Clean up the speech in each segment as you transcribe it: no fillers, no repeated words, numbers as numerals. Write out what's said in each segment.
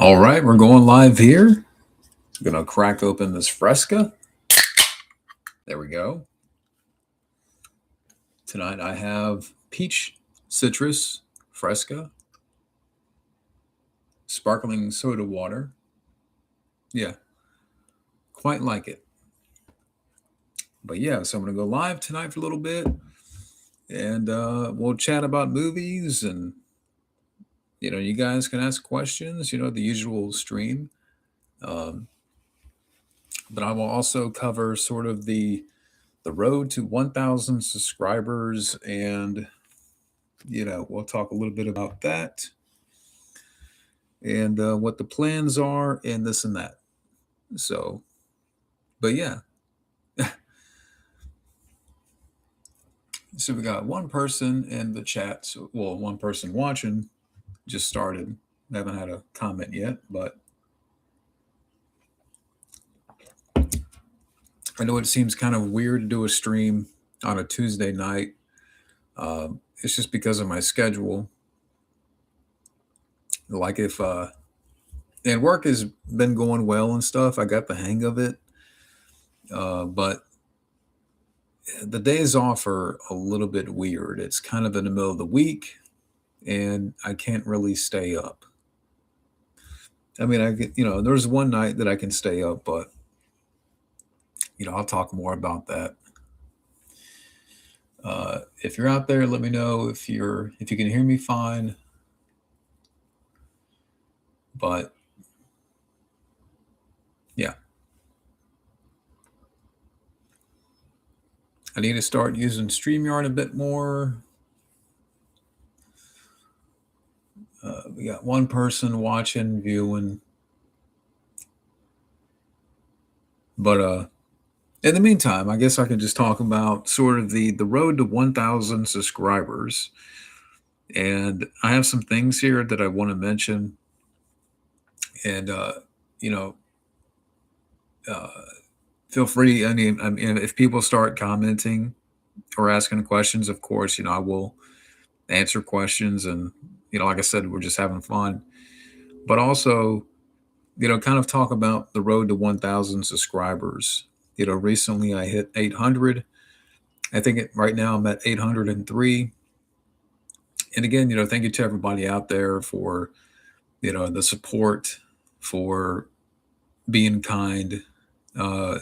All right, we're going live here. I'm gonna crack open this Fresca. There we go. Tonight I have peach citrus Fresca, sparkling soda water. Yeah, quite like it. But yeah, so I'm gonna go live tonight for a little bit, and we'll chat about movies, and you guys can ask questions. The usual stream. Um, but I will also cover sort of the road to 1,000 subscribers, and we'll talk a little bit about that and what the plans are and this and that. So, but yeah, so we got one person in the chat. So, well, one person watching just started. Haven't had a comment yet, but I know it seems kind of weird to do a stream on a Tuesday night. It's just because of my schedule. Like if and work has been going well and stuff. I got the hang of it. But the days off are a little bit weird. It's kind of in the middle of the week, and I can't really stay up. I mean, I get, there's one night that I can stay up, but I'll talk more about that. If you're out there, let me know if you can hear me fine. But yeah, I need to start using StreamYard a bit more. We got one person watching, viewing, but in the meantime, I guess I can just talk about sort of the road to 1,000 subscribers. And I have some things here that I want to mention. And, you know, uh, feel free. I mean, if people start commenting or asking questions, of course, I will answer questions. And, like I said, we're just having fun. But also, kind of talk about the road to 1,000 subscribers. Recently I hit 800. I think right now I'm at 803. And again, thank you to everybody out there for, the support, for being kind, uh,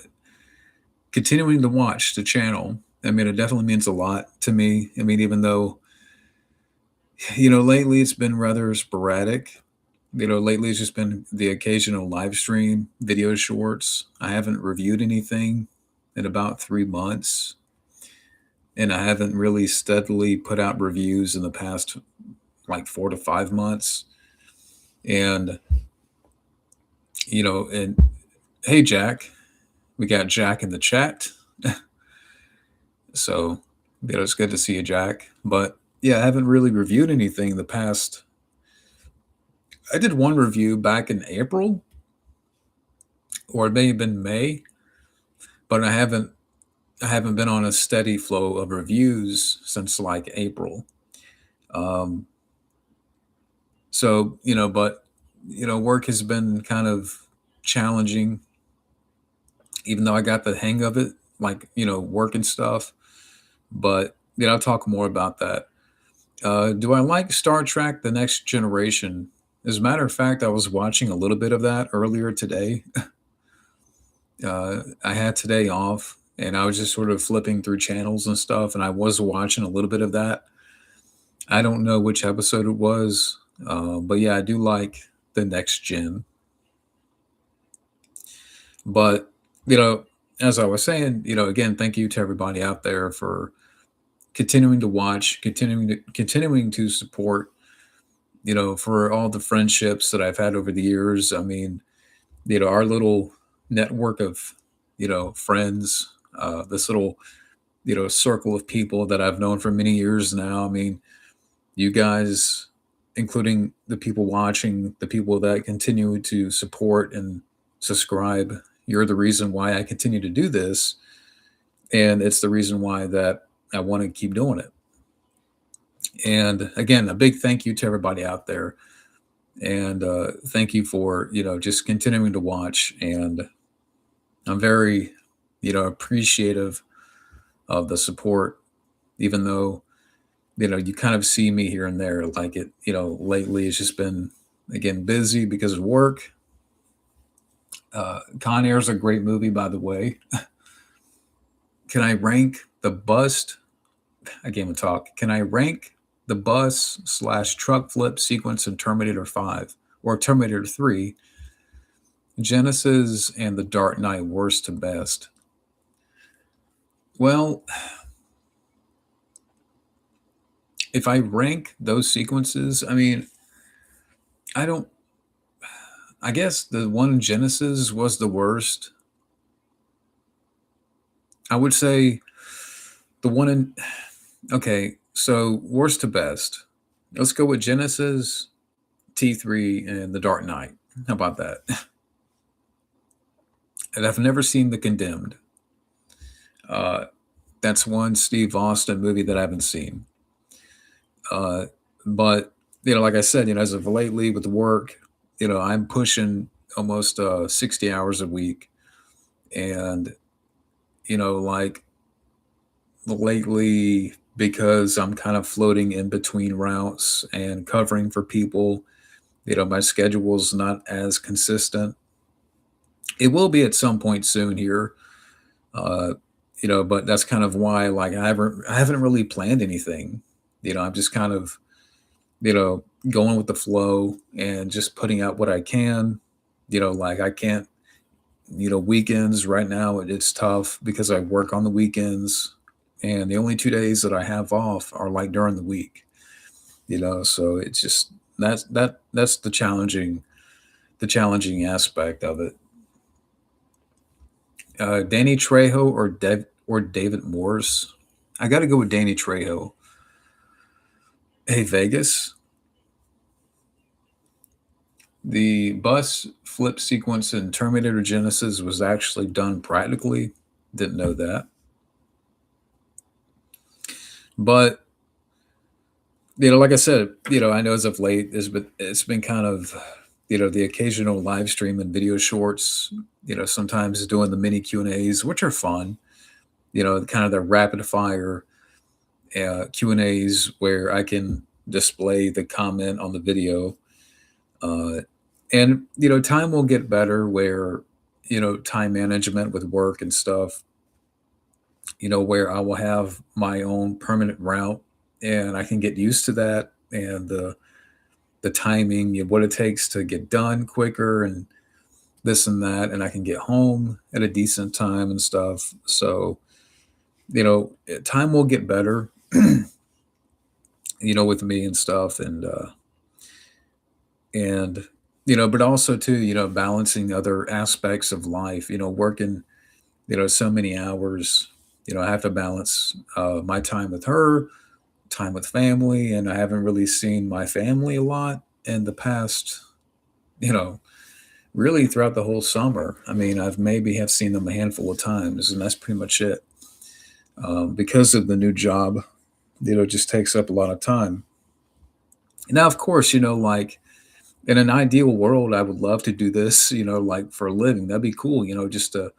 continuing to watch the channel. I mean, it definitely means a lot to me. I mean, even though, lately it's been rather sporadic. Lately it's just been the occasional live stream, video shorts. I haven't reviewed anything in about 3 months. And I haven't really steadily put out reviews in the past like 4 to 5 months. And, and hey, Jack, we got Jack in the chat. So, it's good to see you, Jack. But yeah, I haven't really reviewed anything in the past. I did one review back in April, or it may have been May, but I haven't been on a steady flow of reviews since like April. Um, so, but work has been kind of challenging, even though I got the hang of it, like, work and stuff. But, I'll talk more about that. Do I like Star Trek The Next Generation? As a matter of fact, I was watching a little bit of that earlier today. I had today off, and I was just sort of flipping through channels and stuff, and I was watching a little bit of that. I don't know which episode it was, but yeah, I do like The Next Gen. But, as I was saying, again, thank you to everybody out there for continuing to watch, continuing to support, for all the friendships that I've had over the years. I mean, our little network of, friends, this little, circle of people that I've known for many years now. I mean, you guys, including the people watching, the people that continue to support and subscribe, you're the reason why I continue to do this. And it's the reason why that I want to keep doing it. And again, a big thank you to everybody out there. And thank you for, just continuing to watch. And I'm very, appreciative of the support, even though, you kind of see me here and there. Like it, lately it's just been, again, busy because of work. Con Air is a great movie, by the way. Can I rank the bust? I gave a talk. Can I rank the bus slash truck flip sequence in Terminator 5 or Terminator 3, Genesis, and The Dark Knight worst to best? Well, if I rank those sequences, I mean, I don't, I guess the one in Genesis was the worst. I would say the one in, okay, so worst to best. Let's go with Genesis, T3, and The Dark Knight. How about that? And I've never seen The Condemned. Uh, that's one Steve Austin movie that I haven't seen. Uh, but like I said, as of lately with work, I'm pushing almost 60 hours a week, and like lately because I'm kind of floating in between routes and covering for people. My schedule's not as consistent. It will be at some point soon here, uh, but that's kind of why like I haven't really planned anything. I'm just kind of going with the flow and just putting out what I can. Like I can't, weekends right now it's tough because I work on the weekends, and the only 2 days that I have off are like during the week. So it's just that's the challenging aspect of it. Danny Trejo or David Morse. I got to go with Danny Trejo. Hey Vegas, the bus flip sequence in Terminator Genesis was actually done practically. Didn't know that. But like I said, I know as of late, it's been kind of, the occasional live stream and video shorts. Sometimes doing the mini Q&As, which are fun. Kind of the rapid fire Q&As where I can display the comment on the video. And time will get better where time management with work and stuff. Where I will have my own permanent route, and I can get used to that, and the timing, what it takes to get done quicker, and this and that, and I can get home at a decent time and stuff. So time will get better, with me and stuff, and but also too, balancing other aspects of life. Working so many hours. I have to balance my time with her, time with family, and I haven't really seen my family a lot in the past, you know, really throughout the whole summer. I mean, I've maybe have seen them a handful of times, and that's pretty much it. Because of the new job, it just takes up a lot of time. Now, of course, like in an ideal world, I would love to do this, like for a living. That'd be cool, just to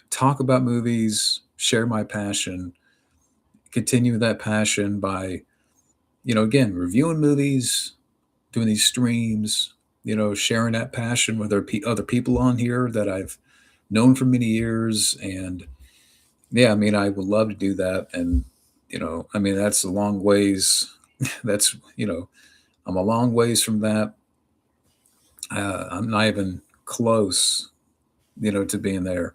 talk about movies, share my passion, continue that passion by, again, reviewing movies, doing these streams, sharing that passion with other people on here that I've known for many years. And yeah, I mean, I would love to do that. And, I mean, that's a long ways. That's, I'm a long ways from that. I'm not even close, to being there.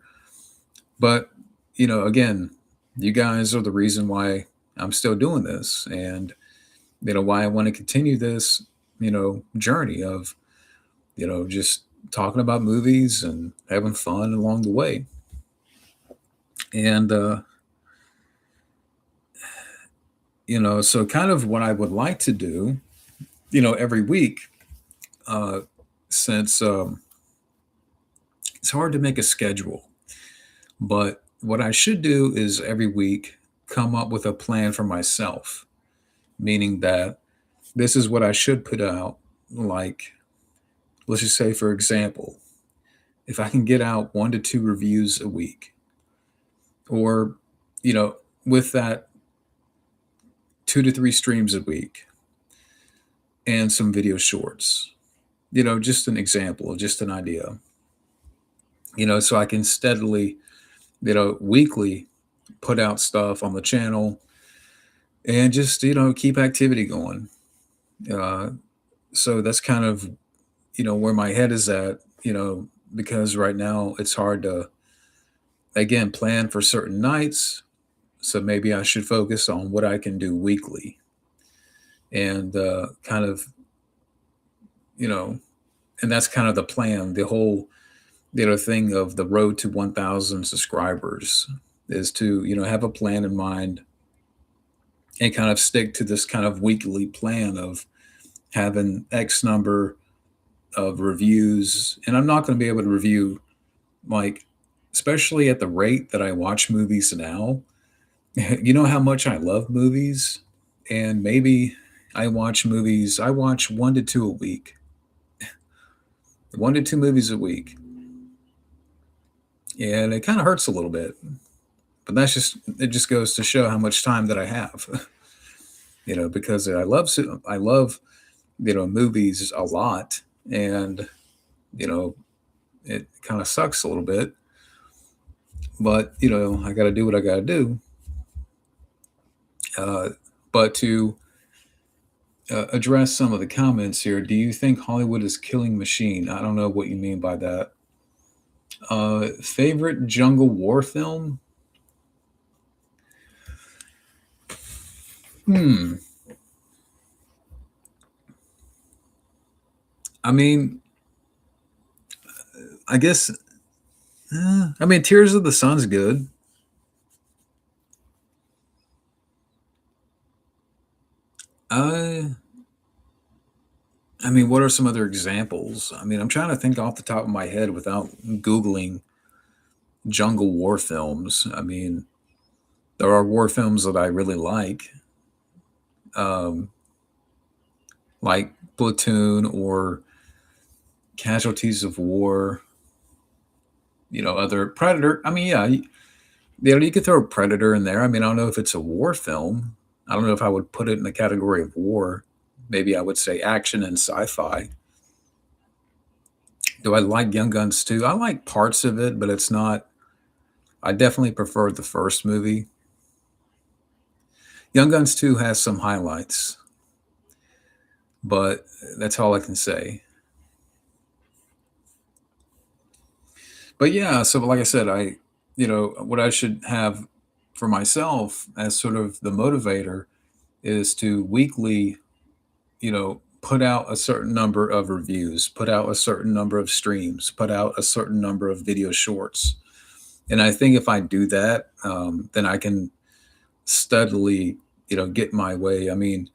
But, again, you guys are the reason why I'm still doing this, and, why I want to continue this, journey of, just talking about movies and having fun along the way. And, so kind of what I would like to do, every week, uh, since it's hard to make a schedule, but what I should do is every week come up with a plan for myself, meaning that this is what I should put out, like, let's just say, for example, if I can get out 1 to 2 reviews a week, or, you know, with that 2 to 3 streams a week and some video shorts, just an example, just an idea, so I can steadily, weekly put out stuff on the channel and just, keep activity going. Uh, so that's kind of, where my head is at, because right now it's hard to, again, plan for certain nights. So maybe I should focus on what I can do weekly and kind of, you know, and that's kind of the plan. The whole, thing of the road to 1,000 subscribers is to, have a plan in mind and kind of stick to this kind of weekly plan of having X number of reviews. And I'm not going to be able to review, like, especially at the rate that I watch movies now. You know how much I love movies, and maybe I watch 1 to 2 a week, 1 to 2 movies a week, and it kind of hurts a little bit. But it just goes to show how much time that I have, because I love movies a lot, and you know it kind of sucks a little bit, but I got to do what I got to do. Uh, but to address some of the comments here, do you think Hollywood is killing machine? I don't know what you mean by that. Favorite jungle war film? Hmm. I mean, I guess. I mean, Tears of the Sun's good. Uh, I mean, what are some other examples? I mean, I'm trying to think off the top of my head without Googling jungle war films. I mean, there are war films that I really um, like Platoon or Casualties of War. Other Predator. I mean, yeah, you could throw Predator in there. I mean, I don't know if it's a war film. I don't know if I would put it in the category of war. Maybe I would say action and sci-fi. Do I like Young Guns too? I like parts of it, but it's not. I definitely prefer the first movie. Young Guns 2 has some highlights, but that's all I can say. But yeah, so like I said, what I should have for myself as sort of the motivator is to weekly, put out a certain number of reviews, put out a certain number of streams, put out a certain number of video shorts. And I think if I do that, then I can steadily, get my way. I mean,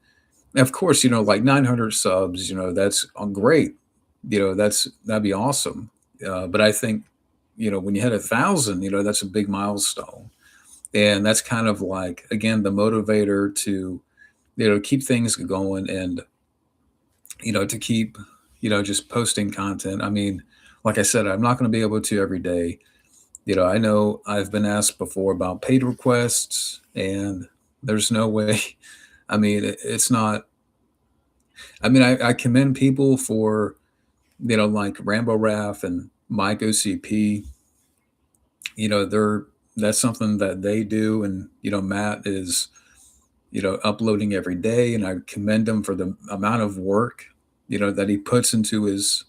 of course, like 900 subs, that's great. That'd be awesome. But I think, when you hit 1,000, that's a big milestone. And that's kind of like, again, the motivator to, keep things going and, to keep, just posting content. I mean, like I said, I'm not going to be able to every day. I know I've been asked before about paid requests, and there's no way. I mean, it's not. I mean, I commend people for, like Rambo Raff and Mike OCP. They're that's something that they do, and Matt is, uploading every day, and I commend him for the amount of work, that he puts into his,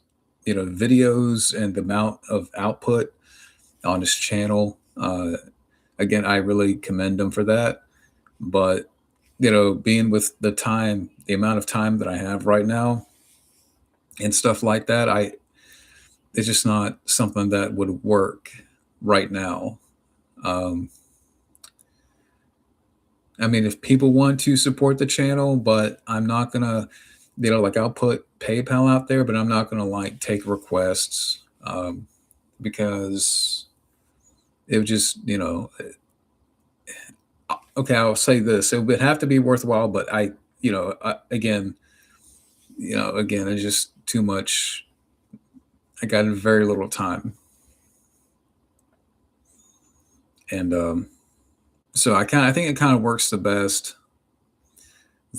videos and the amount of output on his channel. Again, I really commend him for that. But being with the amount of time that I have right now, and stuff like that, it's just not something that would work right now. Um, I mean, if people want to support the channel, but I'm not gonna, like I'll put PayPal out there, but I'm not gonna like take requests, because it would just, okay, I'll say this: it would have to be worthwhile, but again, again, it's just too much. I got very little time, and so I think it kind of works the best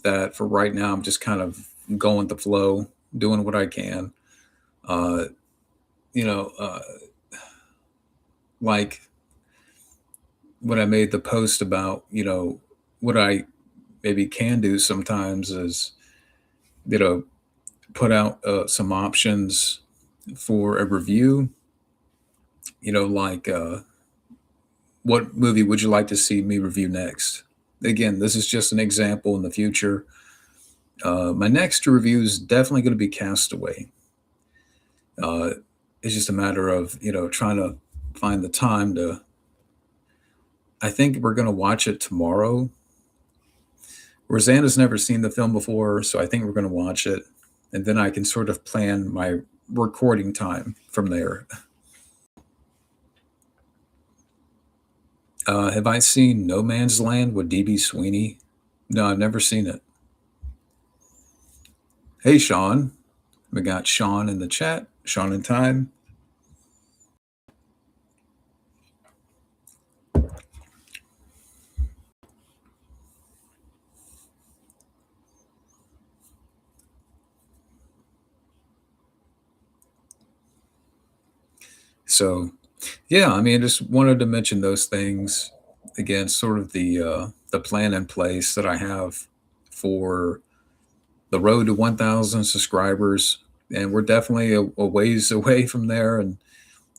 that for right now I'm just kind of going with the flow, doing what I can. Uh, you know, like when I made the post about what I maybe can do sometimes is you know put out some options for a review. Like what movie would you like to see me review next? Again, this is just an example in the future. My next review is definitely going to be Castaway. Uh, it's just a matter of trying to find the time to. I think we're going to watch it tomorrow. Rosanna's never seen the film before, so I think we're going to watch it, and then I can sort of plan my recording time from there. Have I seen No Man's Land with DB Sweeney? No, I've never seen it. Hey, Sean. We got Sean in the chat. Sean in time. So, yeah, I mean, I just wanted to mention those things again. Sort of the plan in place that I have for the road to 1,000 subscribers, and we're definitely a ways away from there. And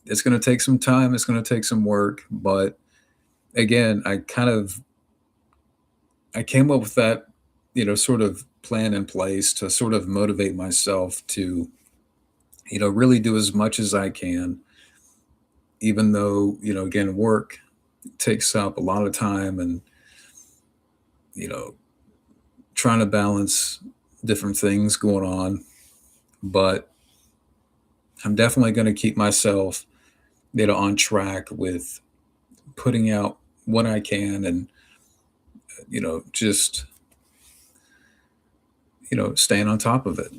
it's going to take some time. It's going to take some work, but again, I came up with that, sort of plan in place to sort of motivate myself to, really do as much as I can, even though, again, work takes up a lot of time and, you know, trying to balance different things going on. But I'm definitely going to keep myself, on track with putting out what I can and, just, staying on top of it.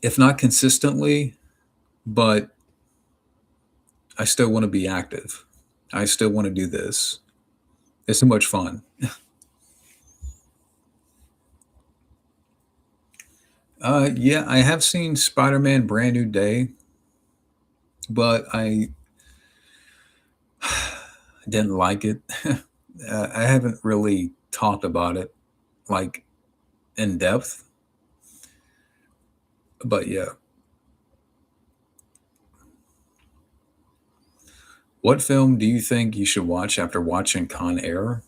If not consistently, but I still want to be active. I still want to do this. It's so much fun. Yeah, I have seen Spider-Man: Brand New Day, but I didn't like it. I haven't really talked about it like in depth, but yeah. What film do you think you should watch after watching Con Air?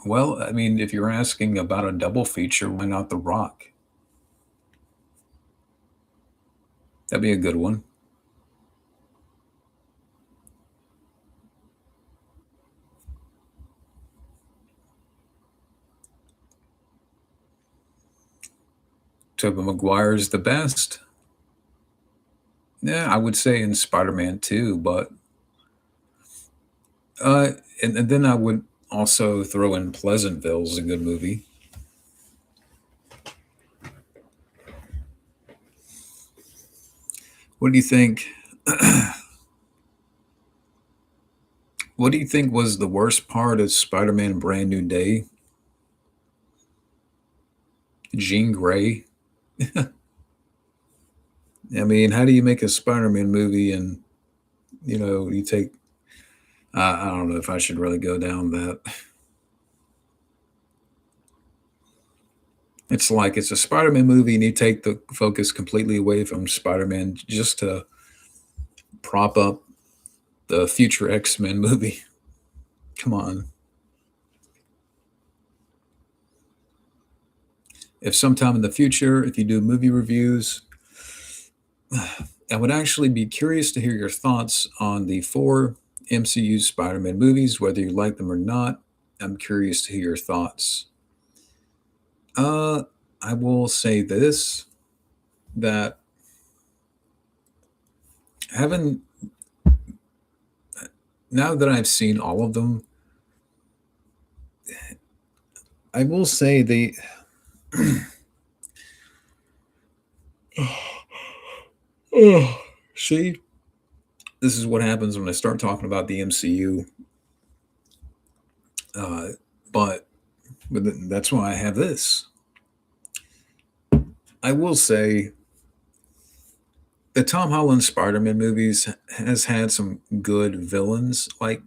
Well, I mean, if you're asking about a double feature, why not The Rock? That'd be a good one. Tobey Maguire's the best. Yeah, I would say in Spider-Man 2, but uh, and then I would also throw in Pleasantville's a good movie. What do you think? What do you think was the worst part of Spider-Man: Brand New Day? Jean Grey. I mean, how do you make a Spider-Man movie and you take? I don't know if I should really go down that. It's like it's a Spider-Man movie, and you take the focus completely away from Spider-Man just to prop up the future X-Men movie. Come on. If sometime in the future, if you do movie reviews, I would actually be curious to hear your thoughts on the four MCU Spider Man movies, whether you like them or not. I'm curious to hear your thoughts. Uh, I will say this that having now that I've seen all of them, I will say Oh, see, this is what happens when I start talking about the MCU. Uh, but that's why I have this. I will say the Tom Holland Spider-Man movies has had some good villains, like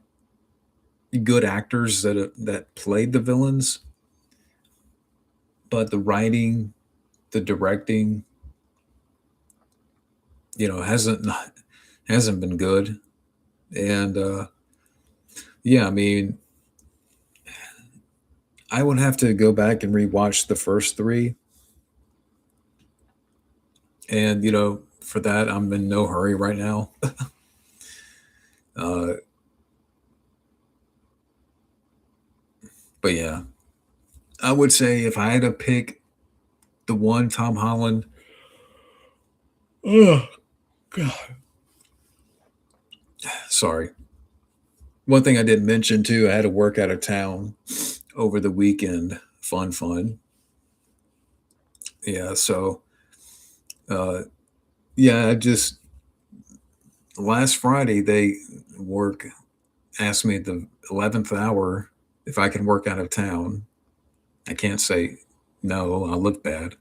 good actors that played the villains, but the writing, the directing, hasn't been good. And yeah, I mean, I would have to go back and rewatch the first three, and for that, I'm in no hurry right now. uh, but yeah, I would say if I had to pick the one Tom Holland, oh God, sorry. One thing I didn't mention too, I had to work out of town over the weekend. Fun. Yeah, so uh, yeah, I just last Friday they work asked me at the 11th hour if I can work out of town. I can't say no, I look bad.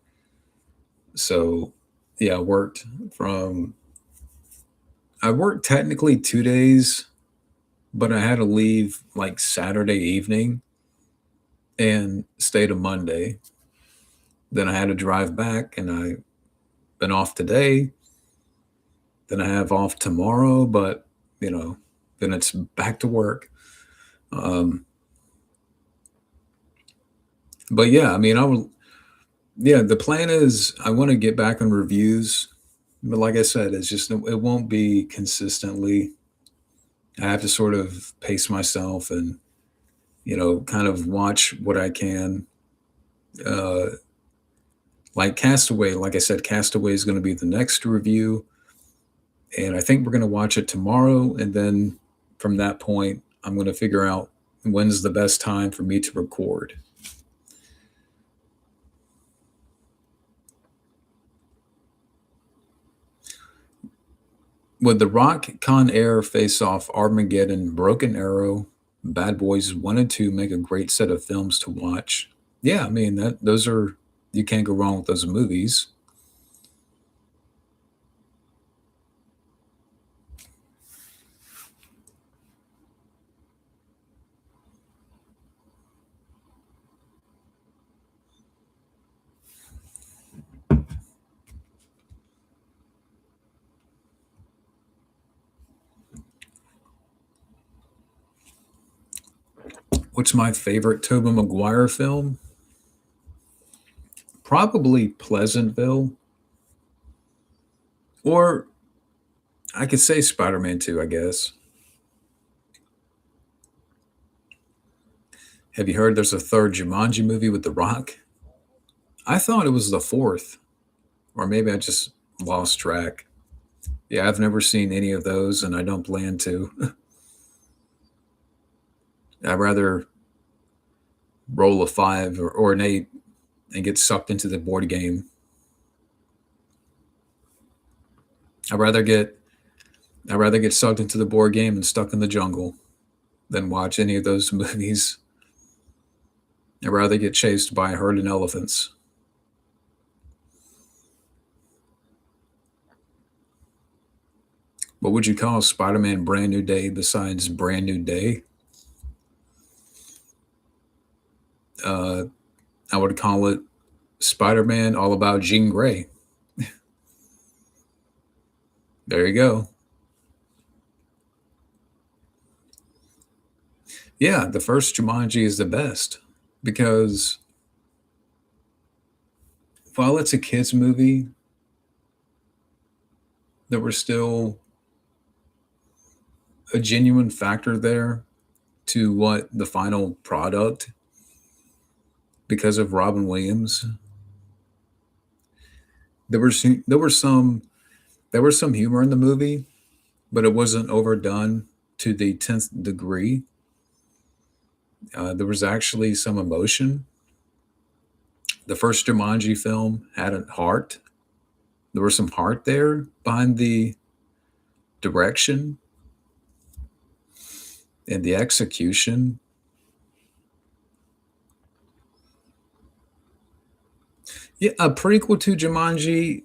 So yeah, from I worked technically 2 days, but I had to leave like Saturday evening and stay to Monday. Then I had to drive back, and I've been off today. Then I have off tomorrow, but you know, then it's back to work. Um, but yeah, I mean, I will. Yeah, the plan is I want to get back on reviews, but like I said, it's just it won't be consistently. I have to sort of pace myself and kind of watch what I can. Uh, like Castaway, like I said, Castaway is going to be the next review, and I think we're going to watch it tomorrow, and then from that point, I'm going to figure out when's the best time for me to record. Would The Rock, Con Air, Face Off, Armageddon, Broken Arrow, Bad Boys 1 and 2 make a great set of films to watch? Yeah, I mean that those are you can't go wrong with those movies. What's my favorite Tobey Maguire film? Probably Pleasantville, or I could say Spider-Man 2, I guess. Have you heard there's a third Jumanji movie with The Rock? I thought it was the fourth, or maybe I just lost track. Yeah, I've never seen any of those, and I don't plan to. I'd rather roll a five or an eight and get sucked into the board game. I'd rather get I'd rather get sucked into the board game and stuck in the jungle than watch any of those movies. I'd rather get chased by a herd of elephants. What would you call Spider-Man Brand New Day besides Brand New Day? Uh, I would call it Spider-Man All About Jean Grey. There you go. Yeah, the first Jumanji is the best because while it's a kids movie, there was still a genuine factor there to what the final product because of Robin Williams. There was there were some there was some humor in the movie, but it wasn't overdone to the 10th degree. There was actually some emotion. The first Jumanji film had a heart. There was some heart there behind the direction and the execution. Yeah, a prequel to Jumanji.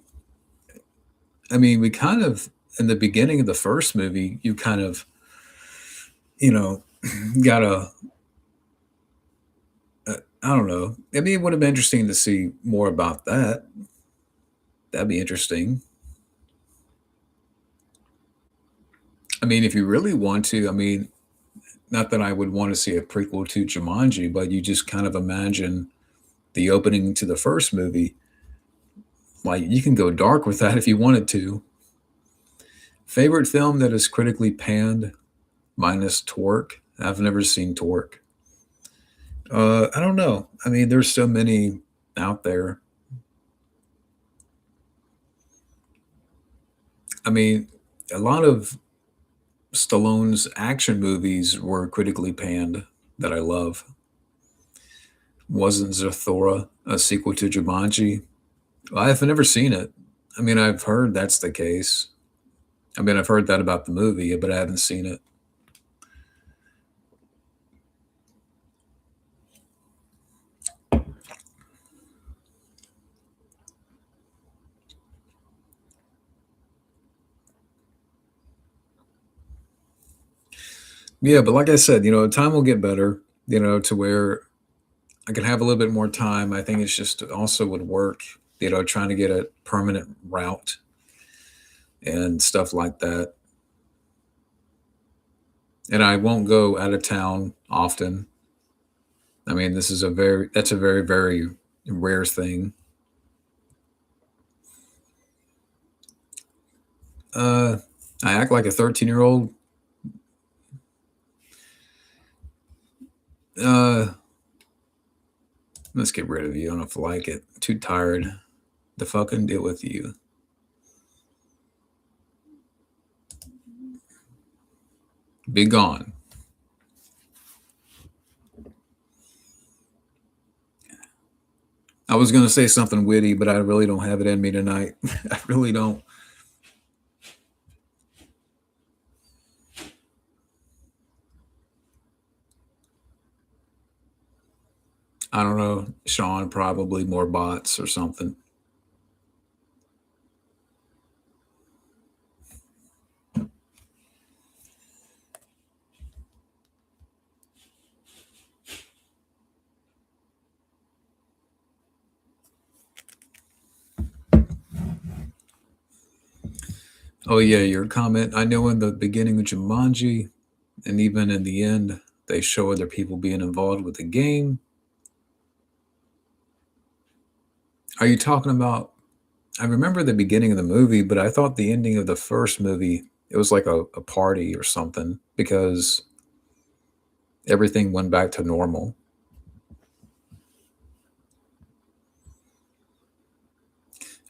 I mean, we kind of in the beginning of the first movie, you kind of, you know, got I don't know. I mean, it would have been interesting to see more about that. That'd be interesting. I mean, if you really want to, I mean, not that I would want to see a prequel to Jumanji, but you just kind of imagine the opening to the first movie. Like, you can go dark with that if you wanted to. Favorite film that is critically panned, minus Torque. I've never seen Torque. I don't know. I mean, there's so many out there. I mean, a lot of Stallone's action movies were critically panned that I love. Wasn't Zathura a sequel to Jumanji? I've never seen it. I mean, I've heard that's the case. I mean, I've heard that about the movie, but I haven't seen it. Yeah, but like I said, time will get better, to where I can have a little bit more time. I think it's just also would work, trying to get a permanent route and stuff like that. And I won't go out of town often. I mean, that's a very, very rare thing. Uh, I act like a 13-year-old. Uh, let's get rid of you. I don't feel like it. Too tired to fucking deal with you. Be gone. I was going to say something witty, but I really don't have it in me tonight. I really don't. I don't know. Sean, probably more bots or something. Oh, yeah, your comment. I know in the beginning of Jumanji, and even in the end, they show other people being involved with the game. Are you talking about? I remember the beginning of the movie, but I thought the ending of the first movie, it was like a party or something because everything went back to normal.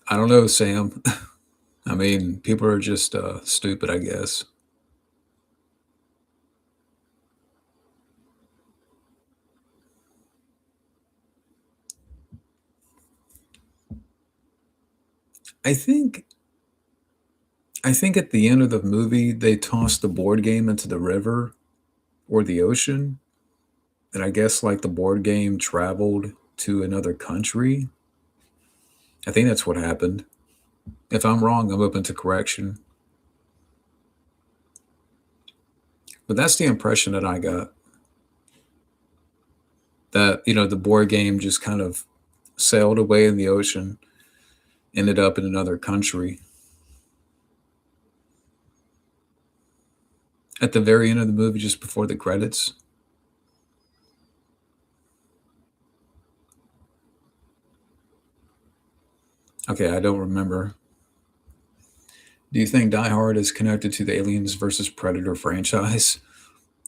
I don't know, Sam. I mean, people are just stupid, I guess. I think I think at the end of the movie they tossed the board game into the river or the ocean, and I guess like the board game traveled to another country. I think that's what happened. If I'm wrong, I'm open to correction. But that's the impression that I got. That, the board game just kind of sailed away in the ocean, ended up in another country. At the very end of the movie, just before the credits. Okay, I don't remember. Do you think Die Hard is connected to the Aliens versus Predator franchise?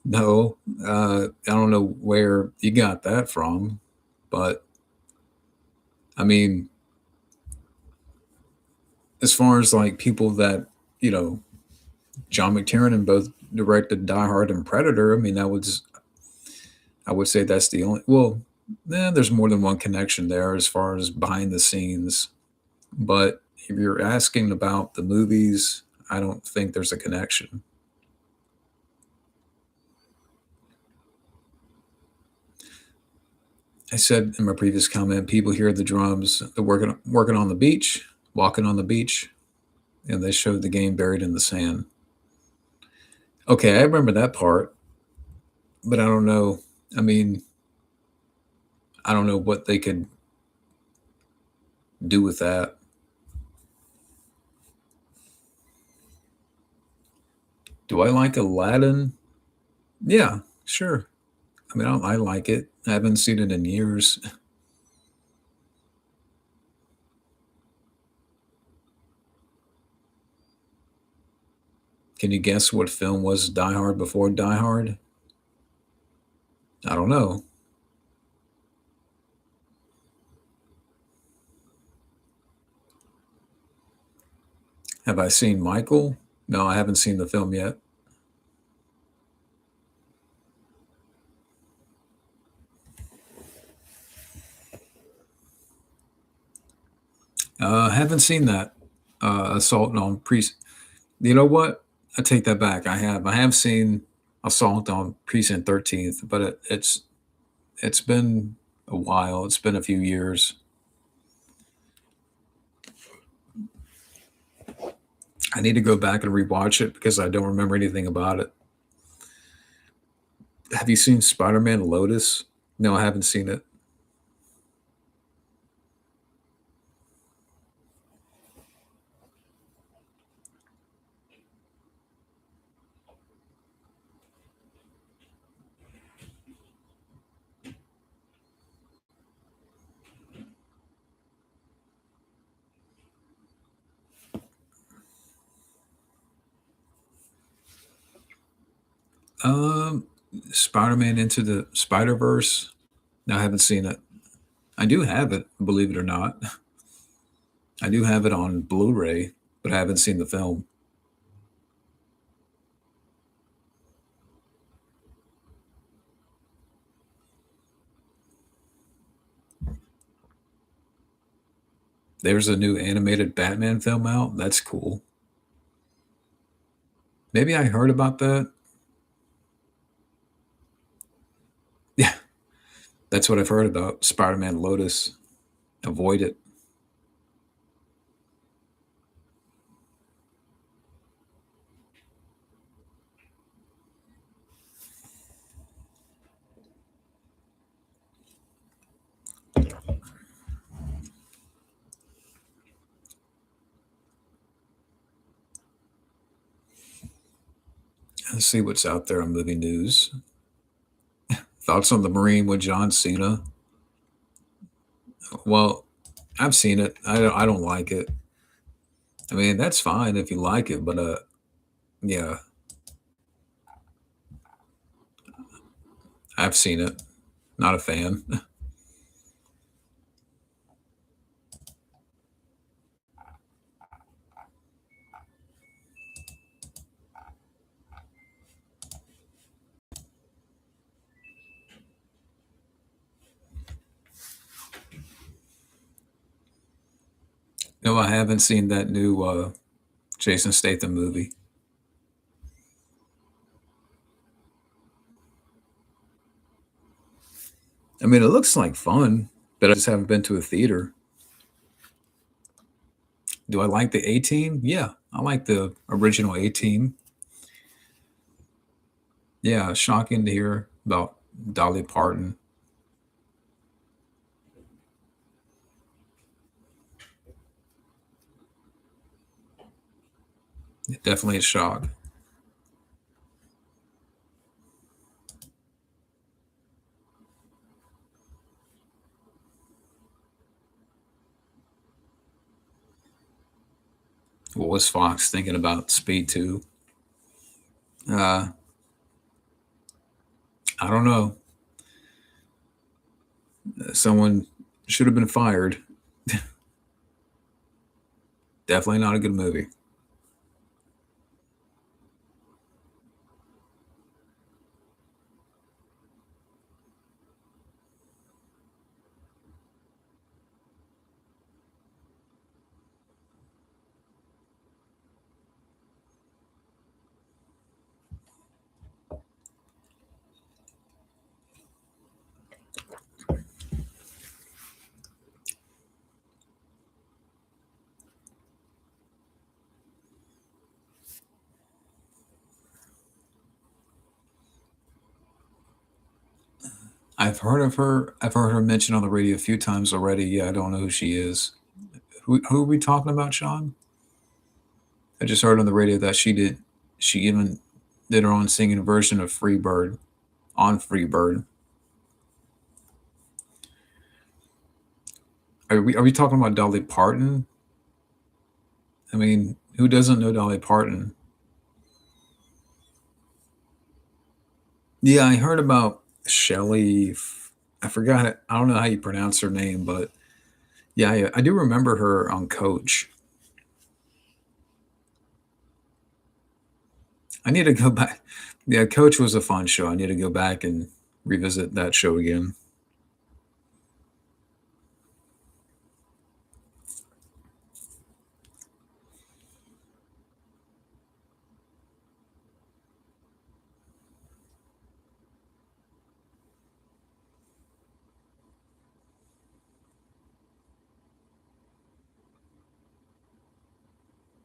No. I don't know where you got that from, but I mean, as far as like people that, you know, John McTiernan both directed Die Hard and Predator, I mean, I would say that's the only, there's more than one connection there as far as behind the scenes. But if you're asking about the movies, I don't think there's a connection. I said in my previous comment, people hear the drums, they're working on the beach, walking on the beach, and they showed the game buried in the sand. Okay, I remember that part, but I don't know. I mean, I don't know what they could do with that. Do I like Aladdin? Yeah, sure. I mean, I like it. I haven't seen it in years. Can you guess what film was Die Hard before Die Hard? I don't know. Have I seen Michael? No, I haven't seen the film yet. Haven't seen that. Assault on Precinct. You know what? I take that back. I have. I have seen Assault on Precinct 13th, but it's been a while. It's been a few years. I need to go back and rewatch it because I don't remember anything about it. Have you seen Spider-Man Lotus? No, I haven't seen it. Um, Spider-Man Into the Spider-Verse. No, I haven't seen it. I do have it, believe it or not. I do have it on Blu-ray, but I haven't seen the film. There's a new animated Batman film out. That's cool. Maybe I heard about that. Yeah, that's what I've heard about Spider-Man Lotus. Avoid it. Let's see what's out there on movie news. Thoughts on the Marine with John Cena? Well, I've seen it. I don't like it. I mean, that's fine if you like it, but yeah, I've seen it. Not a fan. No, I haven't seen that new Jason Statham movie. I mean, it looks like fun, but I just haven't been to a theater. Do I like the A Team? Yeah, I like the original A Team. Yeah, shocking to hear about Dolly Parton. Definitely a shock. What was Fox thinking about Speed 2? Uh, I don't know. Someone should have been fired. Definitely not a good movie. I've heard of her. I've heard her mentioned on the radio a few times already. Yeah, I don't know who she is. Who are we talking about, Sean? I just heard on the radio that she did. She even did her own singing version of "Freebird" on "Freebird." Are we talking about Dolly Parton? I mean, who doesn't know Dolly Parton? Yeah, I heard about Shelley. I forgot it. I don't know how you pronounce her name, but yeah, I do remember her on Coach. I need to go back. Yeah, Coach was a fun show. I need to go back and revisit that show again.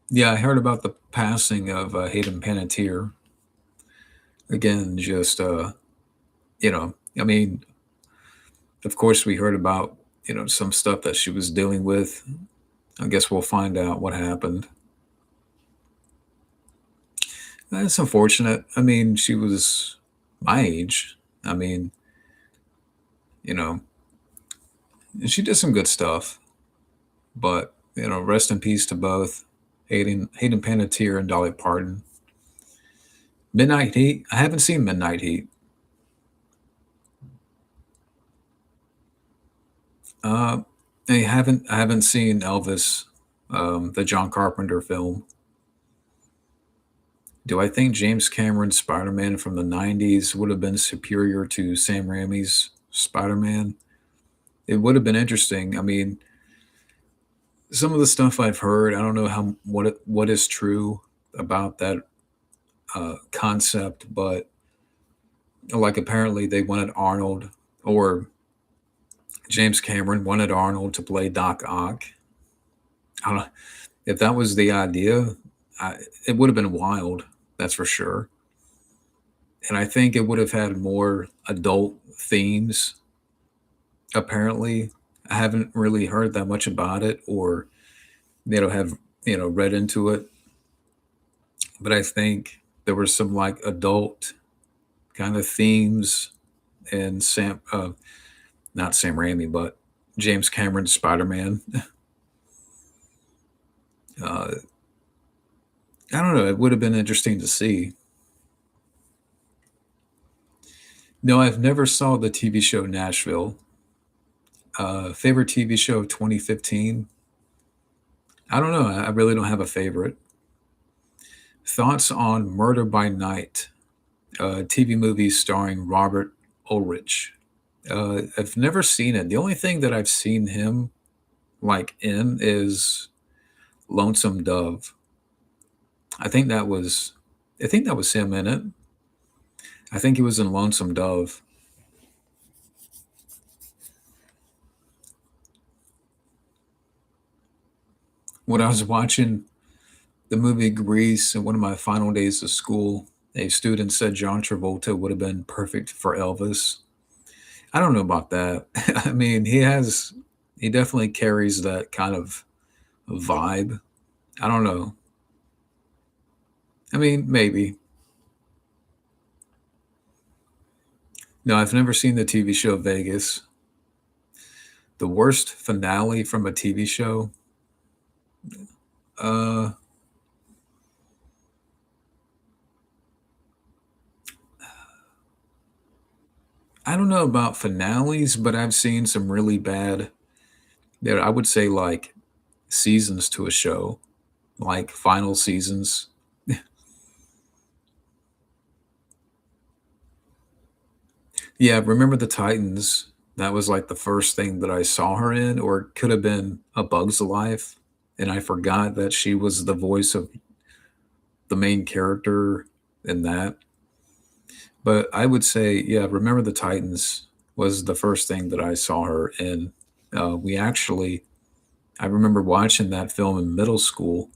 Yeah, I heard about the passing of Hayden Panettiere. Again, just you know, I mean, of course, we heard about some stuff that she was dealing with. I guess we'll find out what happened. That's unfortunate. I mean, she was my age. I mean, you know, she did some good stuff, but rest in peace to both Hayden Panettiere and Dolly Parton. Midnight Heat. I haven't seen Midnight Heat. Uh, I haven't seen Elvis, the John Carpenter film. Do I think James Cameron's Spider Man from the '90s would have been superior to Sam Raimi's Spider Man? It would have been interesting. I mean, some of the stuff I've heard, I don't know what is true about that concept, but like apparently they wanted Arnold, or James Cameron wanted Arnold to play Doc Ock. I don't know if that was the idea. It would have been wild, that's for sure. And I think it would have had more adult themes. Apparently, I haven't really heard that much about it, or have read into it. But I think there were some like adult kind of themes in not Sam Raimi, but James Cameron's Spider Man. uh, I don't know. It would have been interesting to see. No, I've never saw the TV show Nashville. Favorite TV show of 2015? I don't know. I really don't have a favorite. Thoughts on Murder by Night, TV movie starring Robert Ulrich. I've never seen it. The only thing that I've seen him like in is Lonesome Dove. I think that was, I think that was him in it. I think he was in Lonesome Dove. When I was watching the movie Grease in one of my final days of school, a student said John Travolta would have been perfect for Elvis. I don't know about that. I mean, he definitely carries that kind of vibe. I don't know. I mean, maybe. No, I've never seen the TV show Vegas. The worst finale from a TV show. Uh, I don't know about finales, but I've seen some really bad. There, I would say like seasons to a show, like final seasons. Yeah, remember the Titans? That was like the first thing that I saw her in, or it could have been A Bug's Life, and I forgot that she was the voice of the main character in that. But I would say, yeah, Remember the Titans was the first thing that I saw her in. We actually, I remember watching that film in middle school.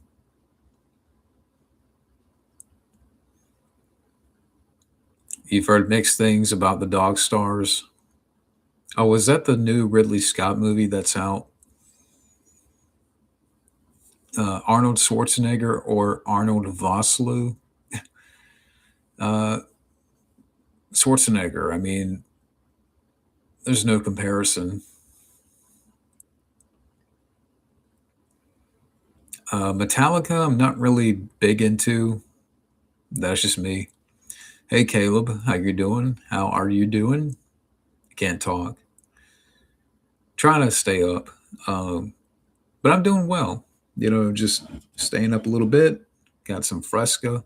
You've heard mixed things about the Dog Stars. Oh, was that the new Ridley Scott movie that's out? Arnold Schwarzenegger or Arnold Vosloo? Uh, Schwarzenegger. I mean, there's no comparison. Metallica, I'm not really big into. That's just me. Hey, Caleb, how you doing? How are you doing? Can't talk. Trying to stay up, um, but I'm doing well. Just staying up a little bit. Got some Fresca.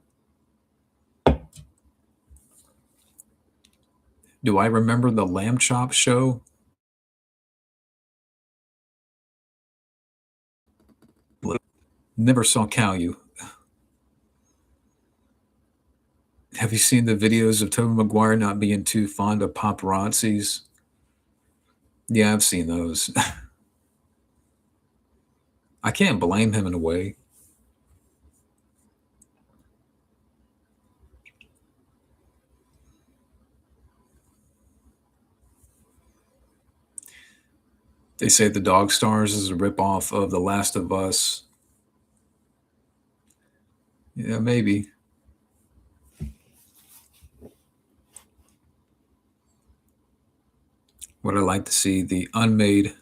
Do I remember the lamb chop show? Never saw Caillou. Have you seen the videos of Tobey Maguire not being too fond of paparazzis? Yeah, I've seen those. I can't blame him in a way. They say the Dog Stars is a ripoff of The Last of Us. Yeah, maybe. Would I like to see the unmade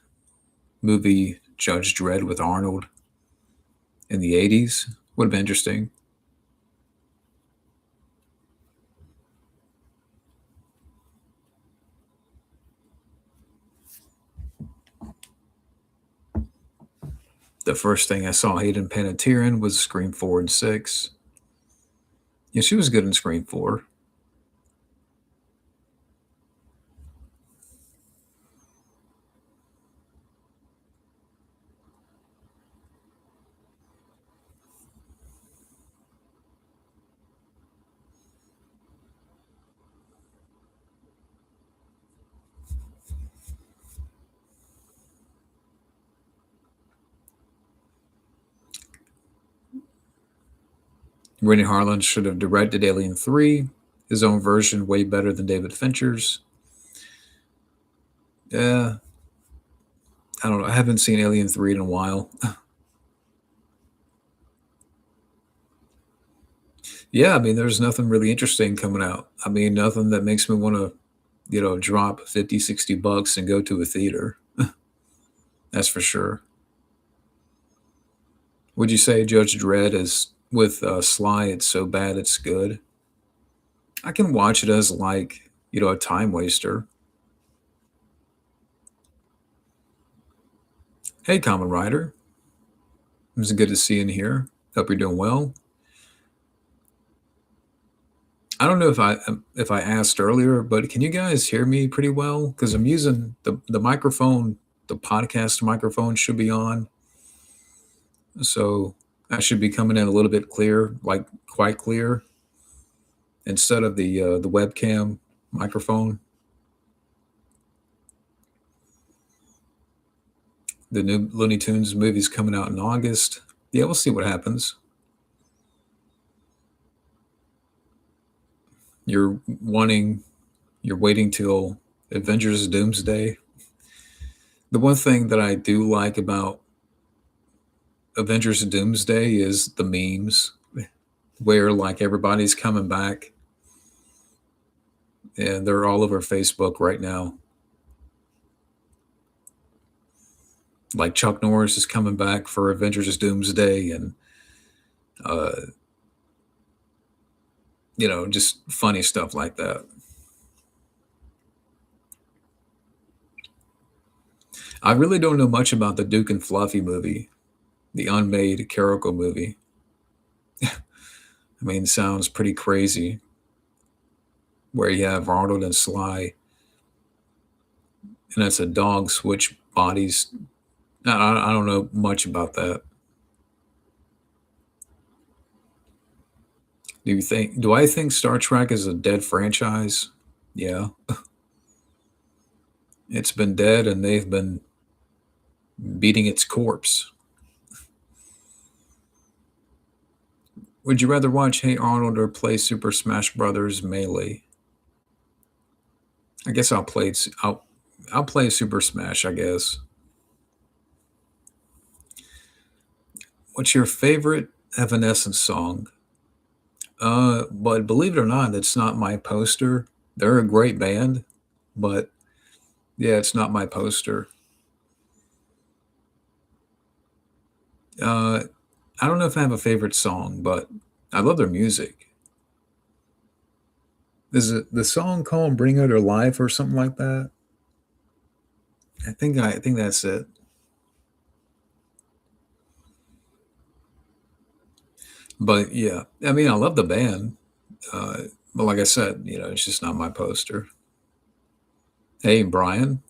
movie Judge Dredd with Arnold in the 80s? Would have been interesting. The first thing I saw Hayden Panettiere in was Scream 4 and 6. Yeah, she was good in Scream 4. Rennie Harlan should have directed Alien 3, his own version way better than David Fincher's. Yeah, I don't know. I haven't seen Alien 3 in a while. Yeah, I mean, there's nothing really interesting coming out. I mean, nothing that makes me want to, drop 50, $60 and go to a theater. That's for sure. Would you say Judge Dredd is with Sly? It's so bad it's good. I can watch it as like a time waster. Hey, Common Rider, it's good to see you in here. Hope you're doing well. I don't know if I asked earlier, but can you guys hear me pretty well? Because I'm using the microphone. The podcast microphone should be on, so I should be coming in a little bit clear, like quite clear, instead of the webcam microphone. The new Looney Tunes movie's coming out in August. Yeah, we'll see what happens. You're wanting, you're waiting till Avengers Doomsday. The one thing that I do like about Avengers Doomsday is the memes where like everybody's coming back and they're all over Facebook right now. Like Chuck Norris is coming back for Avengers Doomsday and uh just funny stuff like that. I really don't know much about the Duke and Fluffy movie, the unmade Carrico movie. I mean, it sounds pretty crazy where you have Arnold and Sly and it's a dog switch bodies. I don't know much about that. Do I think Star Trek is a dead franchise? Yeah. It's been dead and they've been beating its corpse. Would you rather watch Hey Arnold or play Super Smash Brothers Melee? I guess I'll play. I'll I'll play Super Smash, I guess. What's your favorite Evanescence song? But believe it or not, it's not my poster. They're a great band, but yeah, it's not my poster. Uh, I don't know if I have a favorite song, but I love their music. Is it the song called "Bring Her to Life" or something like that? I think that's it. But yeah, I mean, I love the band. But like I said, it's just not my poster. Hey, Brian.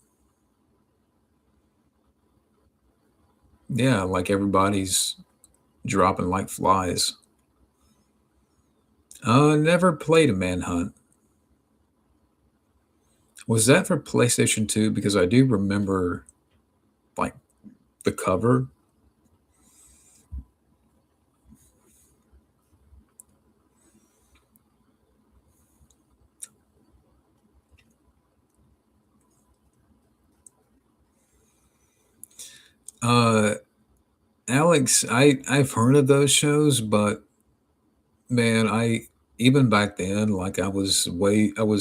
Yeah, like everybody's dropping like flies. Never played a Manhunt. Was that for PlayStation 2? Because I do remember like the cover. Uh, Alex, I've heard of those shows, but man, I even back then, like I was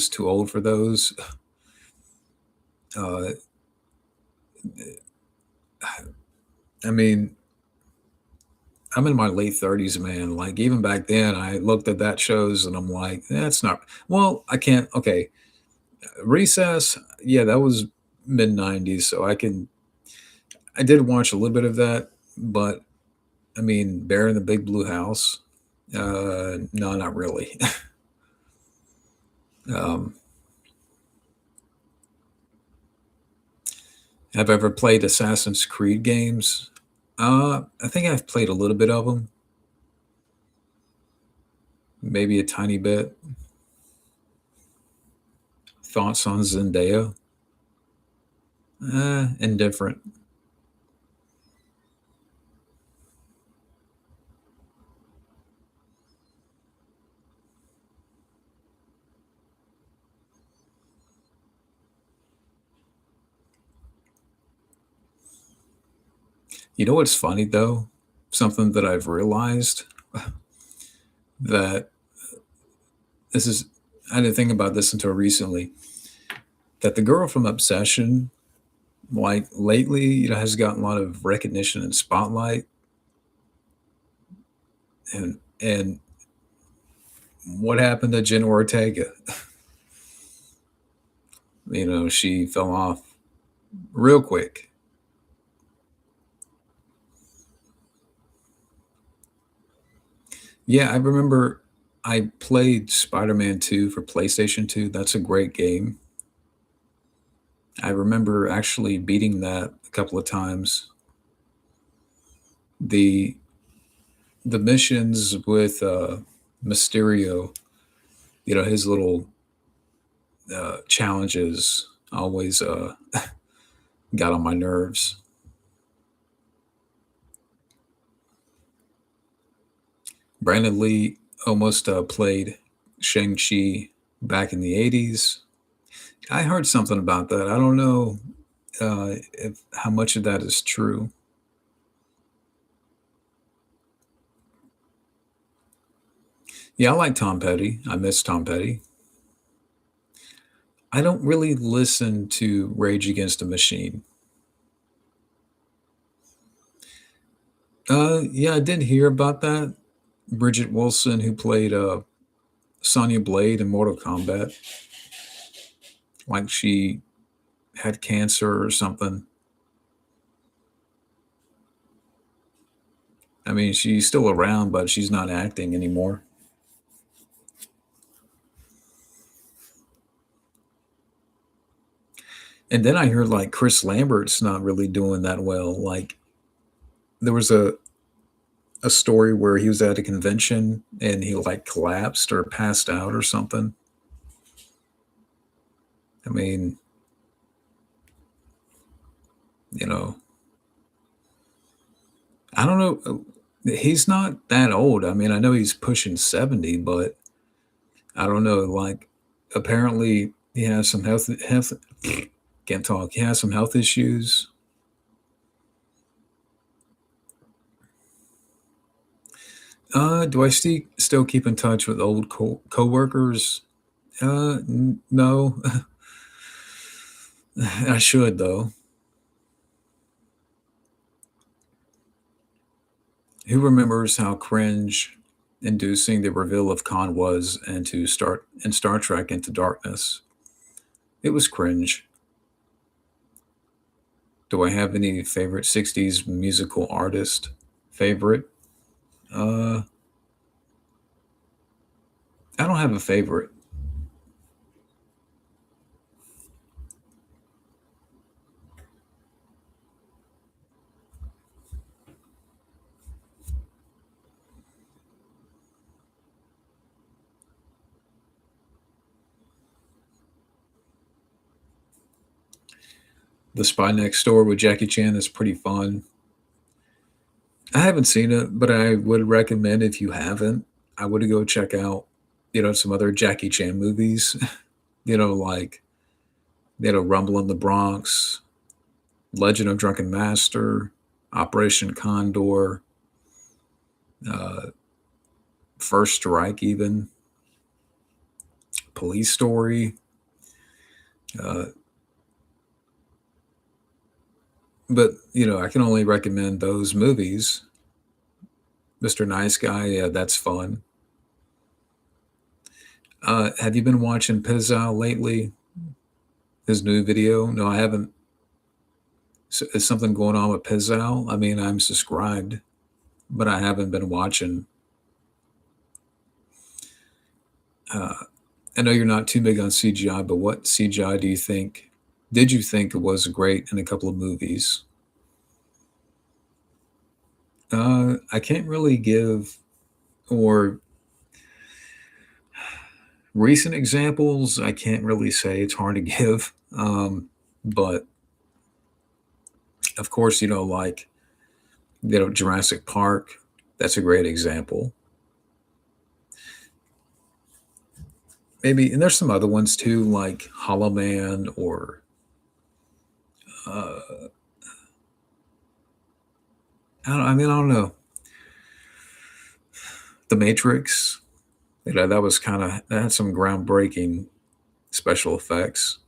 too old for those. Uh, I mean, I'm in my late 30s, man. Like even back then, I looked at that shows and I'm like, that's not. Well, I can't. Okay, Recess. Yeah, that was mid 90s, so I can. I did watch a little bit of that, but I mean, Bear in the Big Blue House. No, not really. um, have I ever played Assassin's Creed games? I think I've played a little bit of them, maybe a tiny bit. Thoughts on Zendaya? Indifferent. You know what's funny though? Something that I've realized that this is I didn't think about this until recently. That the girl from Obsession, like lately, has gotten a lot of recognition and spotlight, and what happened to Jenna Ortega? She fell off real quick. Yeah, I remember I played Spider-Man 2 for PlayStation 2. That's a great game. I remember actually beating that a couple of times. The the missions with Mysterio, his little challenges always got on my nerves. Brandon Lee almost played Shang-Chi back in the 80s. I heard something about that. I don't know if how much of that is true. Yeah, I like Tom Petty. I miss Tom Petty. I don't really listen to Rage Against the Machine. Yeah, I did hear about that. Bridget Wilson, who played Sonya Blade in Mortal Kombat, like she had cancer or something. I mean, she's still around, but she's not acting anymore. And then I heard like Chris Lambert's not really doing that well. Like there was a story where he was at a convention and he like collapsed or passed out or something. I mean, you know, I don't know. He's not that old. I mean, I know he's pushing 70, but I don't know. Like, apparently, he has some health. Can't talk. He has some health issues. Do I still keep in touch with old coworkers? No. I should though. Who remembers how cringe inducing the reveal of Khan was and to start in Star Trek Into Darkness? It was cringe. Do I have any favorite 60s musical artist? Favorite? Uh, I don't have a favorite. The Spy Next Door with Jackie Chan is pretty fun. I haven't seen it, but I would recommend if you haven't, I would go check out, some other Jackie Chan movies, like, Rumble in the Bronx, Legend of Drunken Master, Operation Condor, uh, First Strike, even Police Story. Uh, but, I can only recommend those movies. Mr. Nice Guy, yeah, that's fun. Have you been watching Pizzao lately? His new video? No, I haven't. Is something going on with Pizzao? I mean, I'm subscribed, but I haven't been watching. Uh, I know you're not too big on CGI, but what CGI do you think? Did you think it was great in a couple of movies? I can't really give or recent examples. I can't really say. It's hard to give. But of course, like Jurassic Park. That's a great example. Maybe, and there's some other ones too, like Hollow Man or uh, I don't know. The Matrix. That was that had some groundbreaking special effects.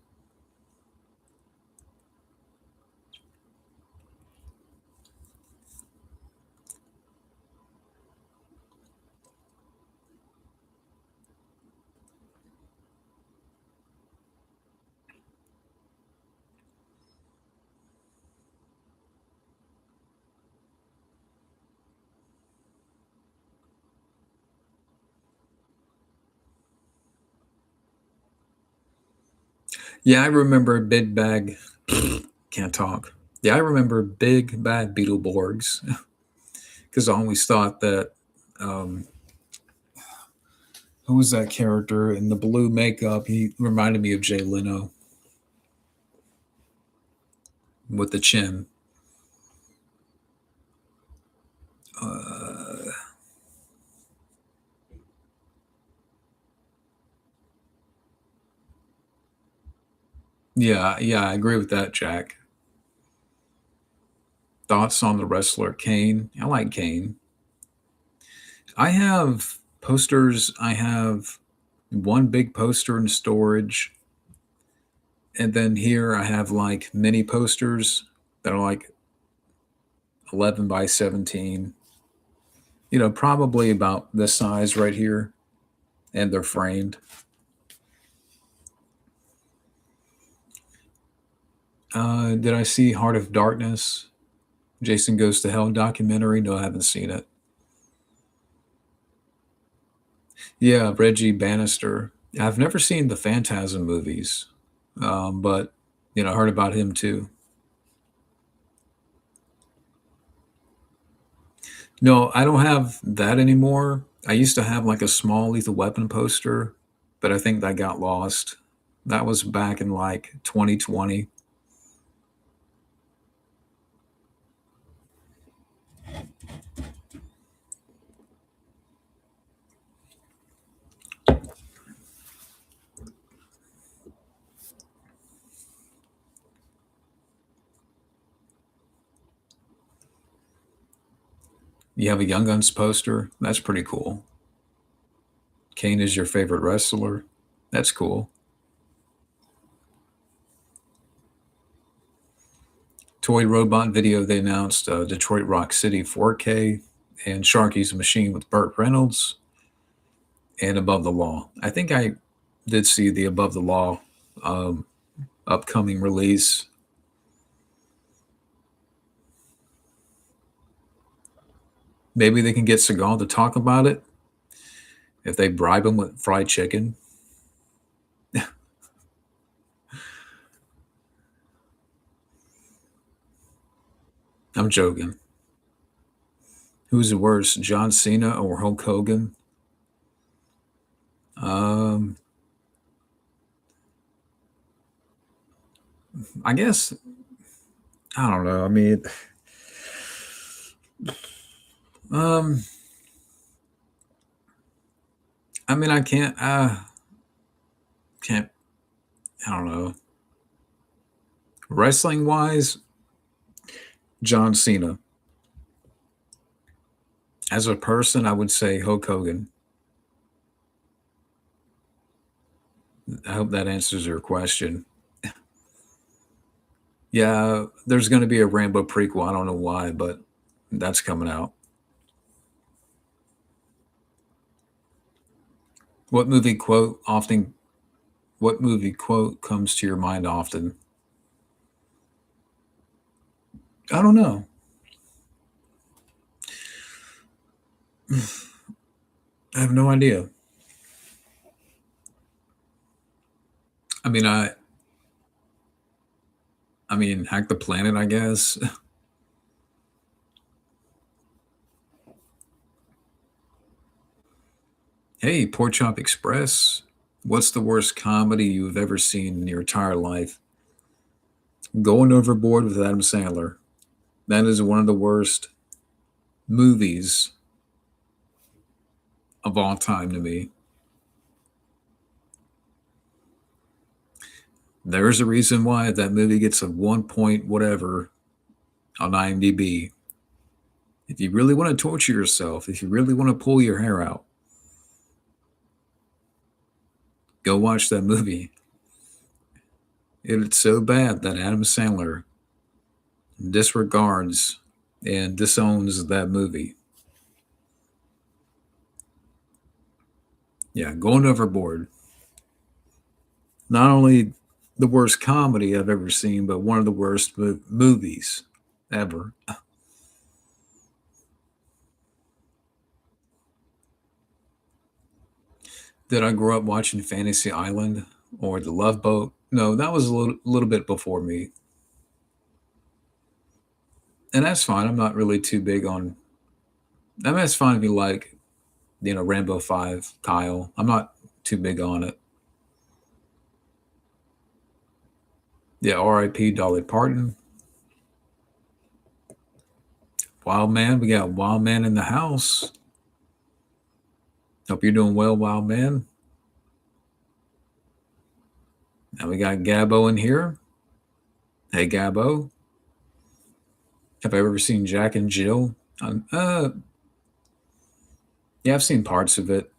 Yeah, I remember Big Bag. Can't talk. Yeah, I remember Big Bad Beetleborgs because I always thought that. Um, who was that character in the blue makeup? He reminded me of Jay Leno with the chin. Uh, yeah, I agree with that, Jack. Thoughts on the wrestler Kane? I like Kane. I have posters. I have one big poster in storage, and then here I have like mini posters that are like 11 by 17. Probably about this size right here, and they're framed. Did I see Heart of Darkness? Jason Goes to Hell documentary? No, I haven't seen it. Yeah, Reggie Bannister. I've never seen the Phantasm movies, but I heard about him too. No, I don't have that anymore. I used to have like a small Lethal Weapon poster, but I think that got lost. That was back in like 2020. You have a Young Guns poster. That's pretty cool. Kane is your favorite wrestler. That's cool. Toy Robot video, they announced Detroit Rock City 4K and Sharky's Machine with Burt Reynolds and Above the Law. I think I did see the Above the Law um, upcoming release. Maybe they can get Seagal to talk about it if they bribe him with fried chicken. I'm joking. Who's worse, John Cena or Hulk Hogan? Um, I guess I don't know. I mean, um, I can't. I don't know. Wrestling wise, John Cena. As a person, I would say Hulk Hogan. I hope that answers your question. Yeah, there's going to be a Rambo prequel. I don't know why, but that's coming out. What movie quote often? What movie quote comes to your mind often? I don't know. I have no idea. I mean, I, Hack the Planet, I guess. Hey, Pork Chop Express. What's the worst comedy you've ever seen in your entire life? Going Overboard with Adam Sandler. That is one of the worst movies of all time to me. There's a reason why that movie gets a 1 point whatever on IMDb. If you really want to torture yourself, if you really want to pull your hair out, go watch that movie. It's so bad that Adam Sandler disregards and disowns that movie. Yeah, Going Overboard. Not only the worst comedy I've ever seen, but one of the worst movies ever. Did I grow up watching Fantasy Island or The Love Boat? No, that was a little bit before me. And that's fine. I'm not really too big on. I mean, it's fine if you like, Rambo 5, Kyle. I'm not too big on it. Yeah, R.I.P. Dolly Parton. Wild Man. We got Wild Man in the house. Hope you're doing well, Wild Man. Now we got Gabbo in here. Hey, Gabbo. Have I ever seen Jack and Jill? Yeah, I've seen parts of it.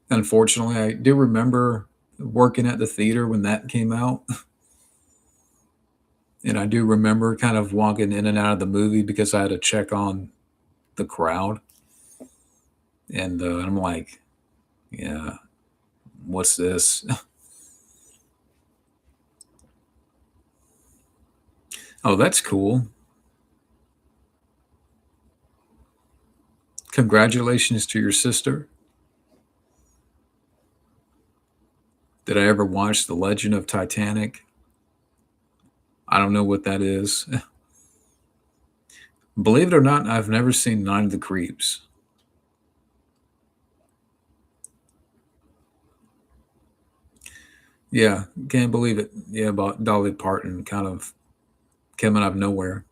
Unfortunately, I do remember working at the theater when that came out. And I do remember kind of walking in and out of the movie because I had to check on the crowd. And I'm like, yeah, what's this? Oh, that's cool. Congratulations to your sister. Did I ever watch The Legend of Titanic? I don't know what that is. Believe it or not, I've never seen Night of the Creeps. Yeah, can't believe it. Yeah, about Dolly Parton kind of came out of nowhere.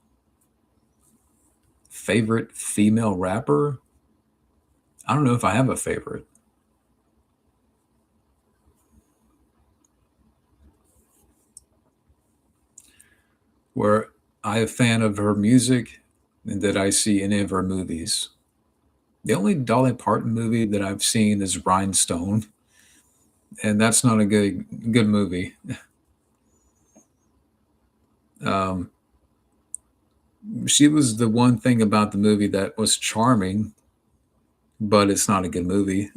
Favorite female rapper? I don't know if I have a favorite. Where I a fan of her music and did I see any of her movies? The only Dolly Parton movie that I've seen is Rhinestone, and that's not a good movie. Um, she was the one thing about the movie that was charming, but it's not a good movie.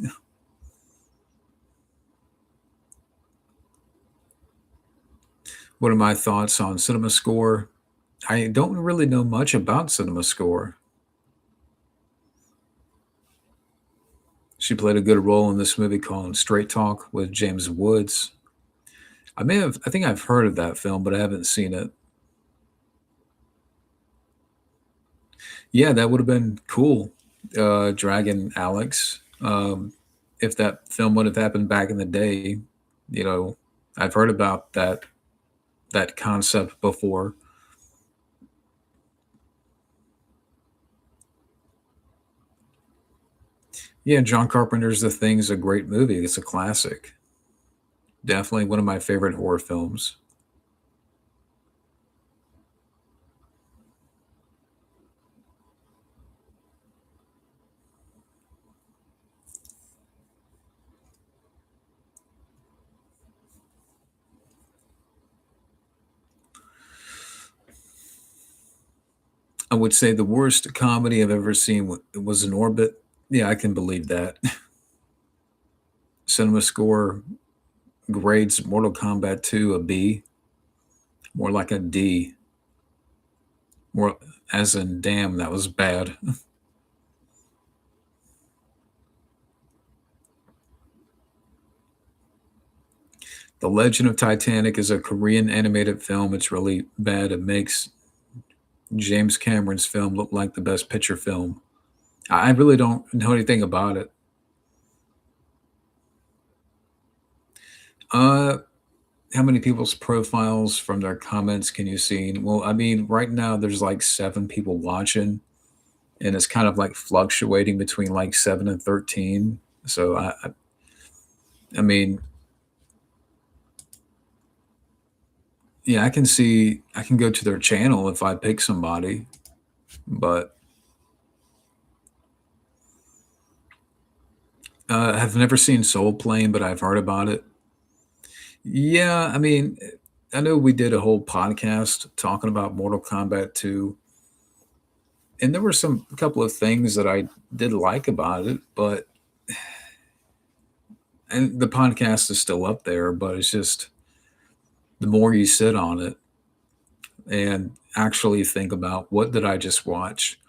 What are my thoughts on Cinema Score? I don't really know much about Cinema Score. She played a good role in this movie called Straight Talk with James Woods. I think I've heard of that film, but I haven't seen it. Yeah, that would have been cool. Dragon Alex. If that film would have happened back in the day, you know, I've heard about that concept before. Yeah, John Carpenter's The Thing's a great movie. It's a classic. Definitely one of my favorite horror films. I would say the worst comedy I've ever seen was In Orbit. Yeah, I can believe that. Cinema Score grades Mortal Kombat 2 a B, more like a D, more as in damn, that was bad. The Legend of Titanic is a Korean animated film. It's really bad. It makes James Cameron's film look like the best picture film. I really don't know anything about it. Uh, how many people's profiles from their comments can you see? Well, I mean, right now there's like 7 people watching, and it's kind of like fluctuating between like 7 and 13. So I mean, yeah, I can go to their channel if I pick somebody, but I've never seen Soul Plane, but I've heard about it. Yeah, I mean, I know we did a whole podcast talking about Mortal Kombat 2, and there were a couple of things that I did like about it, but and the podcast is still up there, but it's just the more you sit on it and actually think about what did I just watch,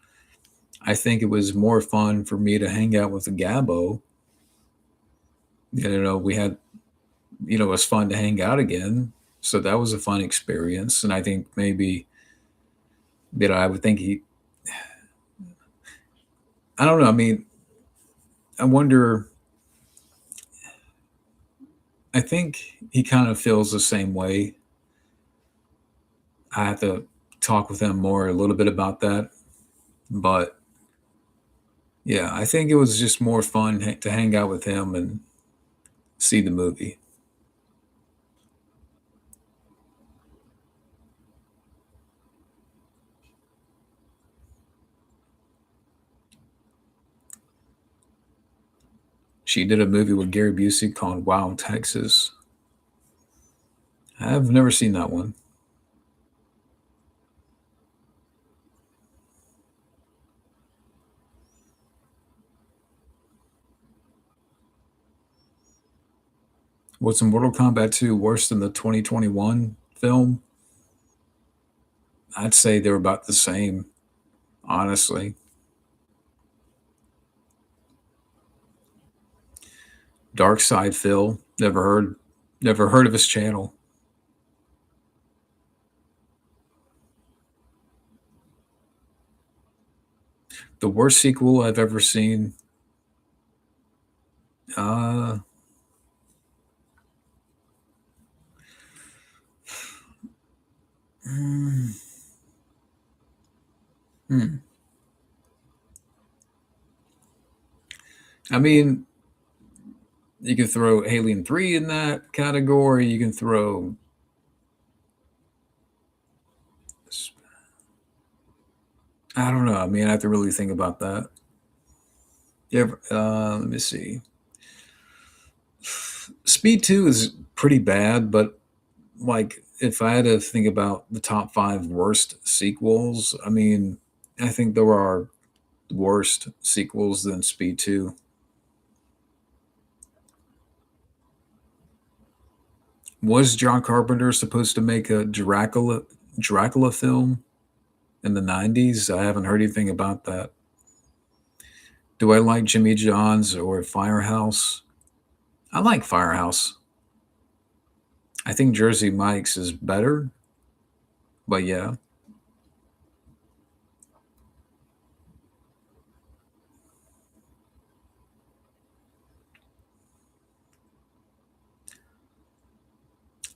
I think it was more fun for me to hang out with the Gabbo. We had, it was fun to hang out again. So that was a fun experience. And I think maybe I would think I don't know. I mean, I wonder, I think he kind of feels the same way. I have to talk with him more a little bit about that. But yeah, I think it was just more fun to hang out with him and see the movie. She did a movie with Gary Busey called Wild Texas. I've never seen that one. Was Mortal Kombat 2 worse than the 2021 film? I'd say they're about the same, honestly. Dark Side Phil, never heard of his channel. The worst sequel I've ever seen. Uh, hmm. hmm. I mean, you can throw Alien 3 in that category. You can throw. I don't know. I mean, I have to really think about that. Let me see. Speed 2 is pretty bad, but like if I had to think about the top five worst sequels, I mean, I think there are worst sequels than Speed 2. Was John Carpenter supposed to make a Dracula film in the 90s? I haven't heard anything about that. Do I like Jimmy John's or Firehouse? I like Firehouse. I think Jersey Mike's is better, but yeah.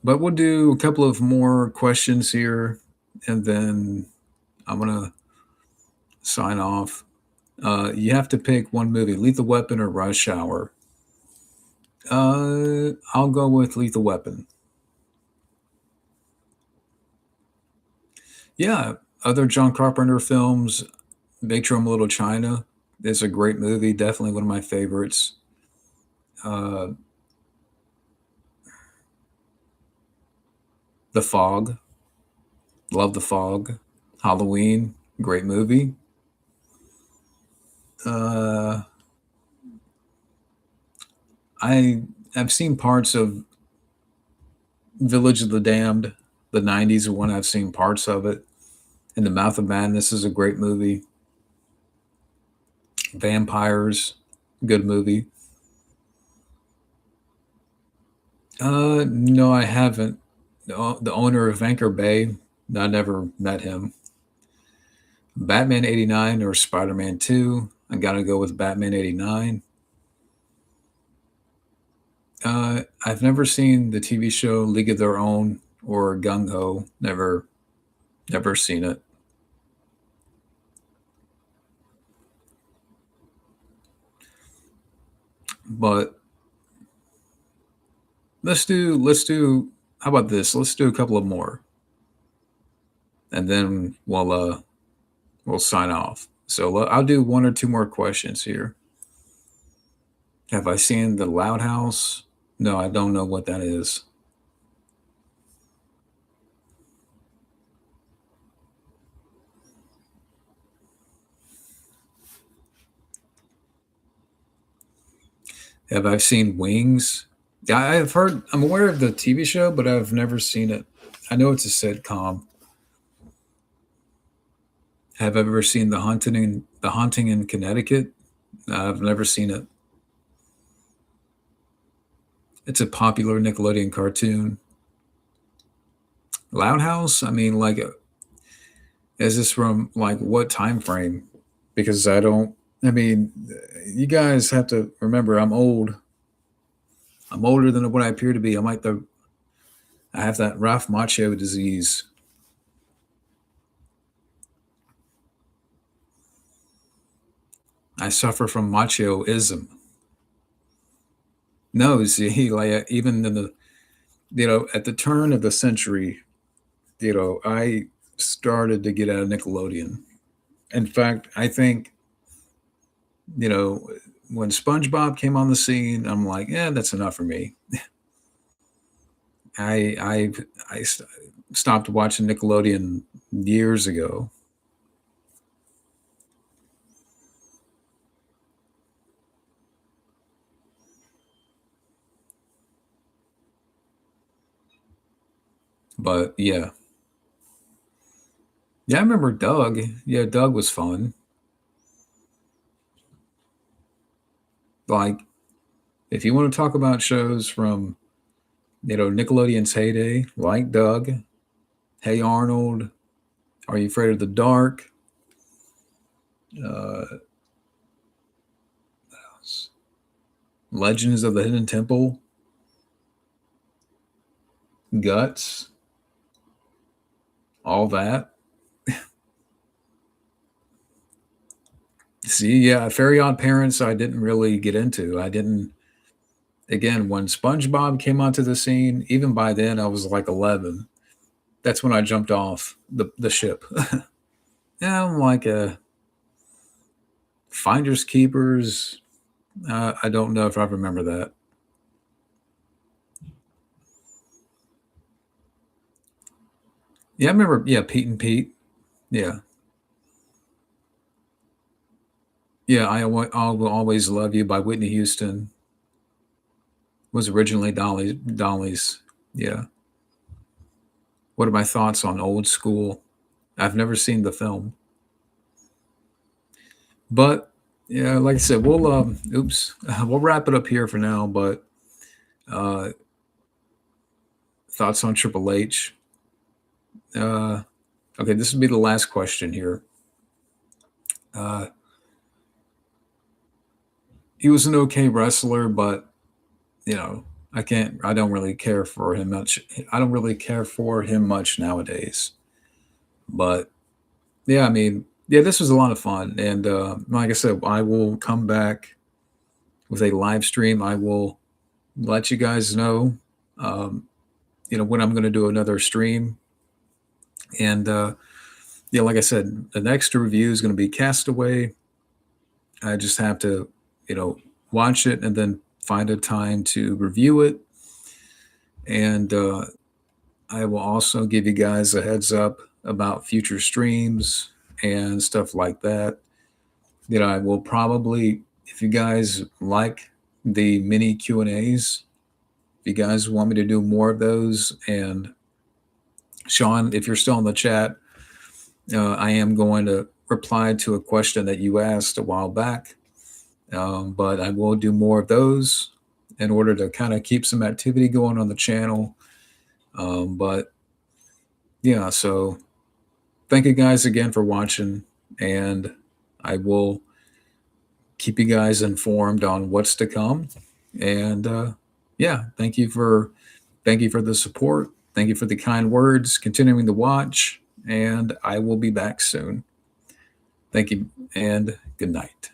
But we'll do a couple of more questions here, and then I'm gonna sign off. You have to pick one movie: Lethal Weapon or Rush Hour. I'll go with Lethal Weapon. Yeah, other John Carpenter films, Big Trouble in Little China is a great movie. Definitely one of my favorites. Uh, the Fog, love The Fog. Halloween, great movie. Uh, I have seen parts of Village of the Damned. The '90s are one I've seen parts of it. In the Mouth of Madness is a great movie. Vampires, good movie. No, I haven't. The owner of Anchor Bay, I never met him. Batman '89 or Spider Man 2. I gotta go with Batman '89. I've never seen the TV show League of Their Own or Gung Ho. Never seen it. But let's do. How about this? Let's do a couple of more, and then we'll sign off. So I'll do one or two more questions here. Have I seen the Loud House? No, I don't know what that is. Have I seen Wings? Yeah, I've heard. I'm aware of the TV show, but I've never seen it. I know it's a sitcom. Have I ever seen The Haunting in Connecticut? I've never seen it. It's a popular Nickelodeon cartoon. Loud House? I mean, like, is this from like what time frame? Because I don't. I mean, you guys have to remember, I'm old. I'm older than what I appear to be. I have that Ralph Macchio disease. I suffer from machoism. No, see, like even in the at the turn of the century, I started to get out of Nickelodeon. In fact, I think you know when SpongeBob came on the scene, I'm like, yeah, that's enough for me. I stopped watching Nickelodeon years ago. But yeah, I remember Doug. Yeah, Doug was fun. Like, if you want to talk about shows from Nickelodeon's heyday, like Doug, Hey Arnold, Are You Afraid of the Dark? Uh, Legends of the Hidden Temple, Guts, all that. See, yeah, Fairy Odd Parents, I didn't really get into. I didn't. Again, when SpongeBob came onto the scene, even by then I was like 11. That's when I jumped off the ship. Yeah, I'm like a Finders Keepers. I don't know if I remember that. Yeah, I remember. Yeah, Pete and Pete. Yeah, yeah. I will always love you by Whitney Houston was originally Dolly's. Yeah. What are my thoughts on Old School? I've never seen the film, but yeah, like I said, we'll wrap it up here for now. But uh, thoughts on Triple H? Uh, okay, this will be the last question here. Uh, he was an okay wrestler, but you know, I don't really care for him much. I don't really care for him much nowadays. But yeah, I mean, yeah, this was a lot of fun. And like I said, I will come back with a live stream. I will let you guys know, um, when I'm going to do another stream. And yeah, like I said, the next review is going to be Castaway. I just have to, you know, watch it and then find a time to review it. And I will also give you guys a heads up about future streams and stuff like that. I will probably, if you guys like the mini Q and A's, if you guys want me to do more of those, and Sean, if you're still in the chat, I am going to reply to a question that you asked a while back, but I will do more of those in order to kind of keep some activity going on the channel. But yeah, so thank you guys again for watching, and I will keep you guys informed on what's to come. And yeah, thank you for the support. Thank you for the kind words. Continuing to watch, and I will be back soon. Thank you, and good night.